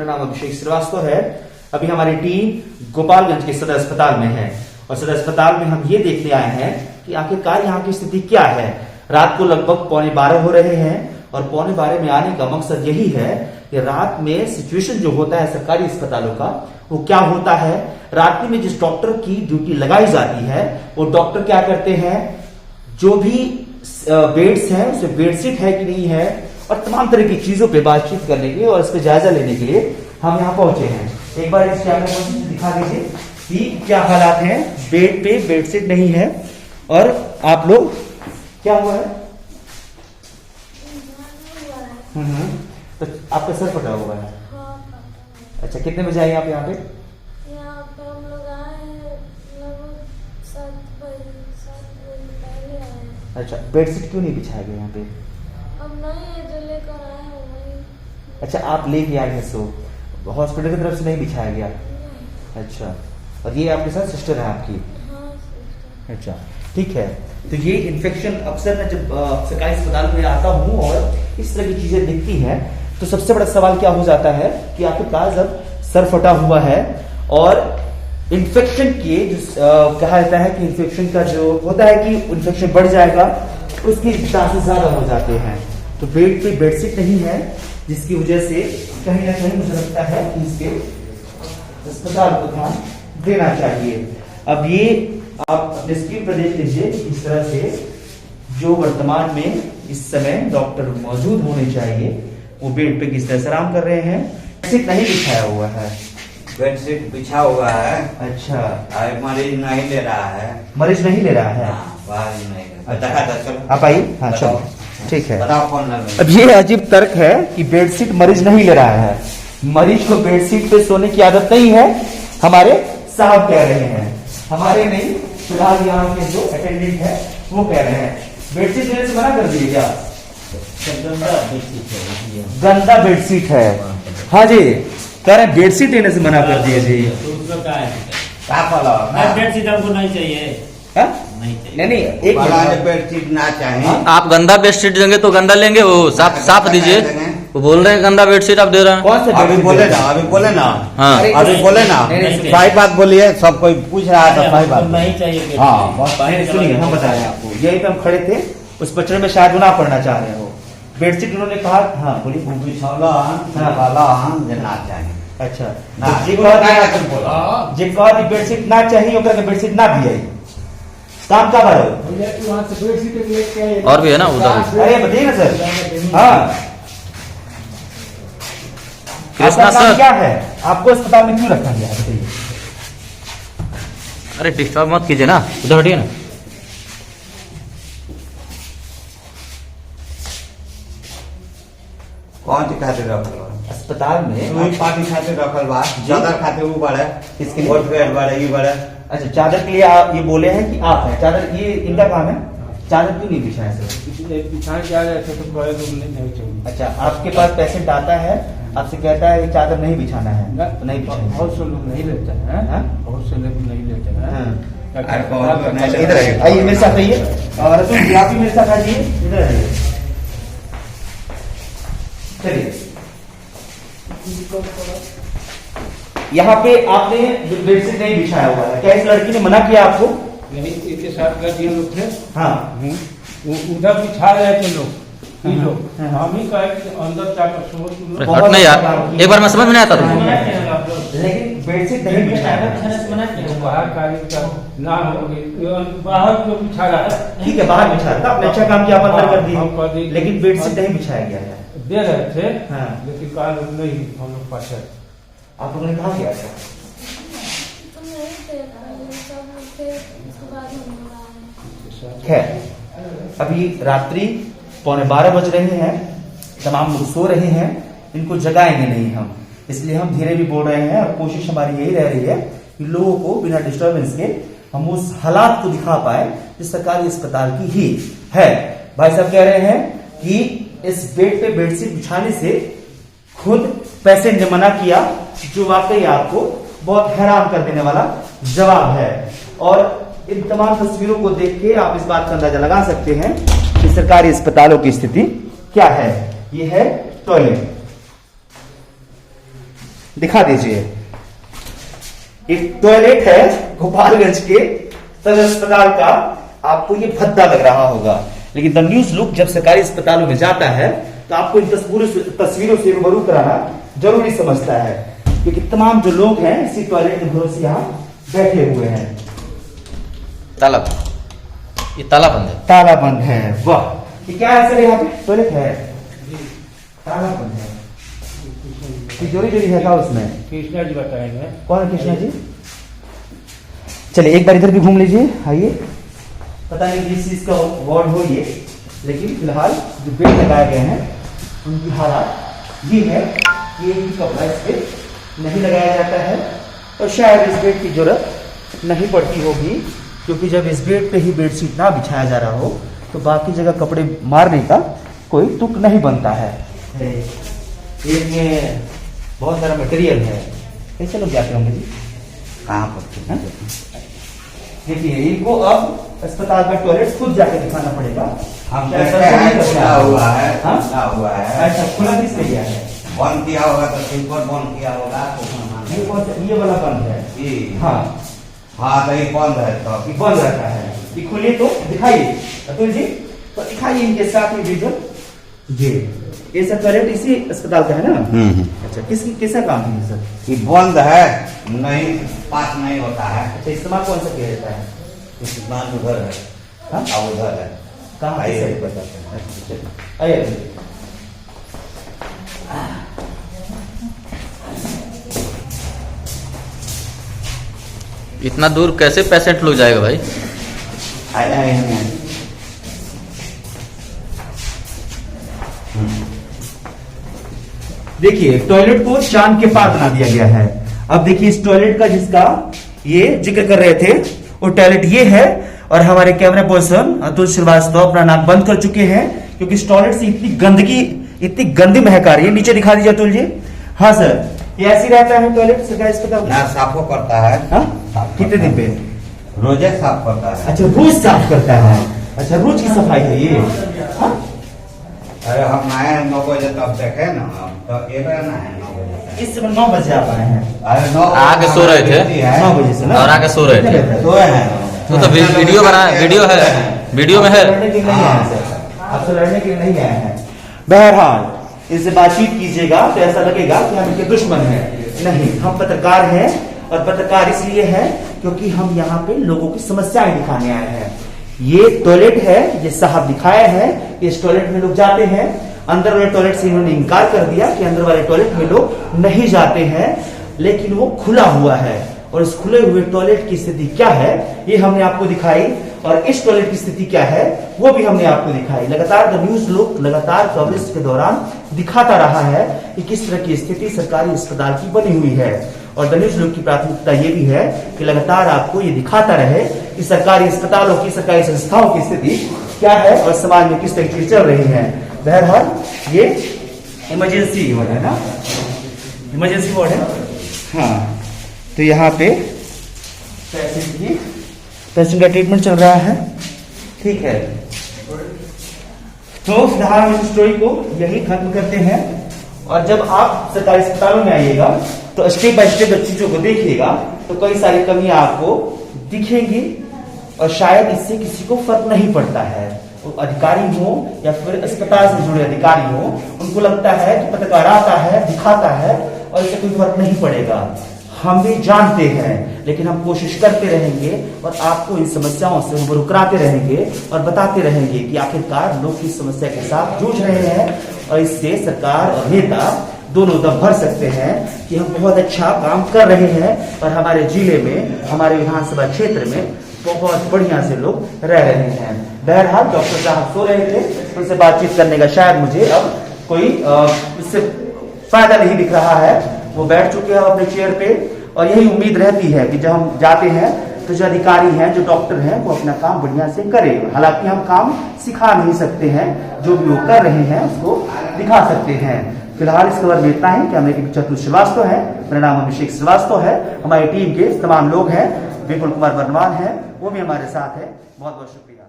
नाम अभिषेक श्रीवास्तव है। अभी हमारी टीम गोपालगंज के सदर अस्पताल में है और सदर अस्पताल में हम ये देखने आए हैं कि आखिरकार यहाँ की स्थिति क्या है। रात को लगभग 11:15 हो रहे हैं और 11:15 में आने का मकसद यही है कि रात में सिचुएशन जो होता है सरकारी अस्पतालों का वो क्या होता है। रात्रि में जिस डॉक्टर की ड्यूटी लगाई जाती है वो डॉक्टर क्या करते हैं, जो भी बेड्स हैं उसमें बेडशीट है कि नहीं है और तमाम तरह की चीजों पे बातचीत करने के लिए और इस पे जायजा लेने के लिए हम यहाँ पहुंचे हैं। एक बार इस कैमरे में दिखा दीजिए कि क्या हालात हैं। बेड पे बेडशीट नहीं है और आप लोग क्या हुआ है? तो आपका सर फटा हुआ है? अच्छा, कितने बजे आए आप यहाँ पे? हम लोग आए लगभग 7 बजे पहले आए। अच्छा, बेडशीट क्यों नहीं बिछाया गया यहाँ पे? अब नहीं है, जो लेकर आए हैं वही। अच्छा, आप लेके आए हैं, सो हॉस्पिटल की तरफ से नहीं बिछाया गया? अच्छा, और ये आपके साथ सिस्टर है आपकी? हाँ, सिस्टर। अच्छा, ठीक है। तो ये इन्फेक्शन अक्सर मैं जब सरकारी अस्पताल में आता हूँ और इस तरह की चीजें दिखती हैं तो सबसे बड़ा सवाल क्या हो जाता है कि आखिरकार जब सर फटा हुआ है और इन्फेक्शन के कहा जाता है कि इन्फेक्शन का जो होता है कि इन्फेक्शन बढ़ जाएगा उसकी चांसेस ज्यादा हो जाते हैं। तो बेड पे बेडशीट नहीं है जिसकी वजह से कहीं ना कहीं मुझे लगता है कि इसके अस्पताल को ध्यान देना चाहिए। अब ये आप अपने स्क्रीन पर देख लीजिए इस तरह से जो वर्तमान में इस समय डॉक्टर मौजूद होने चाहिए वो बेड पे किस तरह से आराम कर रहे हैं। बेडशीट नहीं बिछाया हुआ है? बेडशीट बिछा हुआ है। अच्छा, मरीज नहीं ले रहा है। मरीज नहीं ले रहा है? अच्छा, आप आइए। हाँ चलो, ठीक है। बताओ कौन लग। अब ये अजीब तर्क है कि बेडशीट मरीज नहीं ले रहा है। मरीज को बेडशीट पे सोने की आदत नहीं है, हमारे साहब कह रहे हैं, हमारे नहीं, फिलहाल यहाँ के जो अटेंडेंट है वो कह रहे हैं। बेडशीट लेने से मना कर दिए क्या? गंदा बेडशीट है। हाँ जी, कह रहे हैं बेडशीट लेने से मना कर दिए जी। बेडशीट हमको नहीं चाहिए। नहीं, एक बेडशीट ना चाहिए। आप गंदा बेडशीट देंगे तो गंदा लेंगे, वो साफ दीजिए। वो बोल रहे हैं गंदा बेडशीट आप दे रहे हैं। कौन से अभी बोले ना, अभी बोले ना। हाँ, अभी बोले ना, सही बात बोलिए। सब कोई पूछ रहा है तो सही बात नहीं चाहिए। हाँ, सुनिए, हम बता रहे हैं आपको। यही पे हम खड़े थे, उस पचड़े में शायद ना पढ़ना चाह रहे हो। बेडशीट उन्होंने कहा, हाँ बोलिए। ना चाहिए। अच्छा, जी कहा बेडशीट ना चाहिए, ओकरा के बेडशीट ना दिए। काम का बारे और भी है ना उधर। अरे बताइए ना सर। हाँ, कृष्णा आपका काम सर, क्या है? आपको अस्पताल में क्यों रखा गया है बताइए? अरे डिस्टर्ब मत कीजिए ना, उधर हटिए ना। कौन सी खातिर रखल अस्पताल में पार्टी खातिर रखल बा, चादर खातिर वो बड़े, इसके लिए? वोट बेड बड़े, ये बड़े। अच्छा, चादर के लिए आप ये बोले हैं कि आप हैं चादर, ये इनका काम है। चादर क्यों नहीं बिछाए सर? बिछाने क्या रहते तो बड़े रूम नहीं चाहिए। अच्छा, आपके पास पेशेंट आता है, आपसे कहता है ये चादर नहीं बिछाना है तो नहीं बिछाएंगे। बहुत से लोग नहीं लेते हैं। हाँ? बहुत से लोग नहीं लेते हैं। हाँ। इधर आइए, मेरे साथ आइए और तुम आप भी मेरे साथ आइए। इधर आइए, चलिए। यहाँ पे आपने बेडशीट नहीं बिछाया हुआ है, क्या इस लड़की ने मना किया आपको? नहीं, इसके साथ गार्जियन लोग थे। हाँ, वो उधर बिछा रहे थे लोग, हम ही कहे कि अंदर जाकर सो। हट नहीं यार, एक बार मैं समझ में नहीं आता था। लेकिन बेडशीट नहीं बिछाया। बाहर का ना बाहर क्यों बिछा रहा है? ठीक है, बाहर बिछा था, आपने अच्छा काम किया, आप अंदर कर हम कर दिए, दिए। लेकिन बेडशीट नहीं बिछाया गया है। दे रहे थे, हाँ। लेकिन कहा लोग नहीं, हम लोग पास है। आप लोगों ने कहा गया था? तो नहीं थे, सब लोग थे, उसके बाद हम लोग आए। खैर, अभी रात्रि 11:15 बज रहे हैं, तमाम लोग सो रहे हैं, इनको जगाएंगे नहीं हम, इसलिए हम धीरे भी बोल रहे हैं और कोशिश हमारी यही रह रही है कि लोगों को बिना डिस्टर्बेंस के हम उस हालात को दिखा पाए जो सरकारी अस्पताल की ही है। भाई साहब कह रहे हैं कि इस बेड पे बेडशीट बिछाने से खुद पेशेंट ने मना किया, जो वाकई आपको बहुत हैरान कर देने वाला जवाब है। और इन तमाम तस्वीरों को देख के आप इस बात का अंदाजा लगा सकते हैं कि सरकारी अस्पतालों की स्थिति क्या है। ये है टॉयलेट, दिखा दीजिए। एक टॉयलेट है गोपालगंज के सदर अस्पताल का, आपको ये भद्दा लग रहा होगा, लेकिन द न्यूज लुक जब सरकारी अस्पतालों में जाता है तो आपको इन तस्वीरों से रूबरू कराना जरूरी समझता है, क्योंकि तमाम जो लोग हैं इसी टॉयलेट के भरोसे यहाँ बैठे हुए हैं। ताला, ये ताला बंद है। ताला बंद है। वाह, ये क्या है सर? यहाँ पे टॉयलेट है, ताला बंद है। तिजोरी जोरी है क्या उसमें? कृष्णा जी बताएंगे। कौन है कृष्णा जी? चलिए एक बार इधर भी घूम लीजिए, आइए। पता नहीं किस चीज का वार्ड हो ये, लेकिन फिलहाल जो बेड लगाए गए हैं उनकी हालत ये है कि एक कपड़ा इस पे नहीं लगाया जाता है, और शायद इस बेड की जरूरत नहीं पड़ती होगी, क्योंकि जब इस बेड पे ही बेडशीट ना बिछाया जा रहा हो तो बाकी जगह कपड़े मारने का कोई तुक नहीं बनता है। इसमें बहुत सारा मटेरियल है। कैसे लोग जाते होंगे जी? कहाँ पर? देखिए, इनको अब अस्पताल का टॉयलेट खुद जाके दिखाना पड़ेगा। हम क्या देखते ऐसा हैं, नहीं करते खुला हैं? हुआ है, हाँ? खुला हुआ है। अच्छा, खुला किसने किया है? बंद किया होगा तो सिंपल बंद किया होगा तो सामान ये कौन सा? ये वाला बंद है। जी हाँ, हाँ, तो ये बंद है तो ये बंद रहता है। ये खुली तो दिखाइए अतुल जी, तो दिखाइए इनके साथ ही विजुअल जी। ये सब टॉयलेट इसी अस्पताल का है ना? अच्छा, किसका काम है ये सर? ये बंद है, नहीं पास नहीं होता है। अच्छा, इस्तेमाल कौन सा किया जाता है? इस्तेमाल उधर है। हाँ? अब उधर है। कहाँ आइए। आइए बताते हैं। अच्छा, चलिए। आइए। इतना दूर कैसे पेशेंट लोग जाएगा भाई? आइए। देखिए, टॉयलेट को चांद के पार बना दिया गया है। अब देखिए इस टॉयलेट का जिसका ये जिक्र कर रहे थे, वो टॉयलेट ये है, और हमारे कैमरा पर्सन अतुल श्रीवास्तव अपना नाक बंद कर चुके हैं, क्योंकि इस टॉयलेट से इतनी गंदी महक आ रही है। नीचे दिखा दीजिए अतुल जी। हाँ सर, ये ऐसे ही रहता है टॉयलेट सरकारी अस्पताल ना साफो करता है। हाँ? साफ कितने दिन पे? रोजे साफ करता है। अच्छा, रोज साफ करता है। अच्छा, रोज की सफाई है ये। हाँ? अरे हम आए 9 बजे तक देखे ना, तो एक ना है 9 बजे तक। इस समय 9 बजे आप आए हैं। अरे 9 आके सो रहे थे। 9 बजे से ना? और आके सो रहे थे। सोए हैं। तो वीडियो बना, वीडियो है, वीडियो में है। लड़ने के लिए नहीं आए हैं सर, आपसे लड़ने के लिए नहीं आए हैं। बहरहाल इनसे बातचीत कीजिएगा तो ऐसा लगेगा कि हम इनके दुश्मन हैं। नहीं, हम पत्रकार हैं, और पत्रकार इसलिए है क्योंकि हम यहाँ पे लोगों की समस्याएं दिखाने आए हैं। ये टॉयलेट है, ये साहब दिखाया है, इस टॉयलेट में लोग जाते हैं। अंदर वाले टॉयलेट से इन्होंने इनकार कर दिया कि अंदर वाले टॉयलेट में लोग नहीं जाते हैं, लेकिन वो खुला हुआ है, और इस खुले हुए टॉयलेट की स्थिति क्या है ये हमने आपको दिखाई, और इस टॉयलेट की स्थिति क्या है वो भी हमने आपको दिखाई। लगातार द न्यूज लुक लगातार कवरेज के दौरान दिखाता रहा है कि किस तरह की स्थिति सरकारी अस्पताल की बनी हुई है, और द न्यूज लुक की प्राथमिकता ये भी है कि लगातार आपको ये दिखाता रहे कि सरकारी अस्पतालों की, सरकारी संस्थाओं की स्थिति क्या है और समाज में किस तरह की चीज चल रही है। बहरहाल ये इमरजेंसी वार्ड है ना? इमरजेंसी वार्ड है। हाँ, तो यहाँ पे पेशेंट का ट्रीटमेंट चल रहा है। ठीक है, तो फिलहाल हम इस स्टोरी को यही खत्म करते हैं, और जब आप सरकारी अस्पतालों में आइएगा तो स्टेप बाय स्टेप चीजों को देखिएगा तो कई सारी कमियां आपको दिखेंगी, और शायद इससे किसी को फर्क नहीं पड़ता है। वो अधिकारी हो या फिर अस्पताल से जुड़े अधिकारी हो, उनको लगता है कि पत्रकार आता है, दिखाता है, और इससे कोई फर्क नहीं पड़ेगा। हम भी जानते हैं, लेकिन हम कोशिश करते रहेंगे और आपको इन समस्याओं से रूबरू कराते रहेंगे और बताते रहेंगे कि आखिरकार लोग किस समस्या के साथ जूझ रहे हैं, और इससे सरकार और नेता दोनों दम भर सकते हैं कि हम बहुत अच्छा काम कर रहे हैं, और हमारे जिले में, हमारे विधानसभा क्षेत्र में बहुत बढ़िया से लोग रह रहे हैं। बहरहाल डॉक्टर साहब सो रहे थे, उनसे बातचीत करने का शायद मुझे अब कोई इससे फायदा नहीं दिख रहा है। वो बैठ चुके हैं अपने चेयर पे, और यही उम्मीद रहती है कि जब हम जाते हैं तो जो अधिकारी हैं, जो डॉक्टर हैं, वो अपना काम बढ़िया से करें। हालांकि हम काम सिखा नहीं सकते हैं, जो भी वो कर रहे हैं उसको दिखा सकते हैं। फिलहाल इस खबर में इतना ही कि हमें अतुल श्रीवास्तव है, मेरा नाम अभिषेक श्रीवास्तव है, हमारी टीम के तमाम लोग हैं, विपुल कुमार बर्नवाल है, वो भी हमारे साथ है। बहुत बहुत शुक्रिया।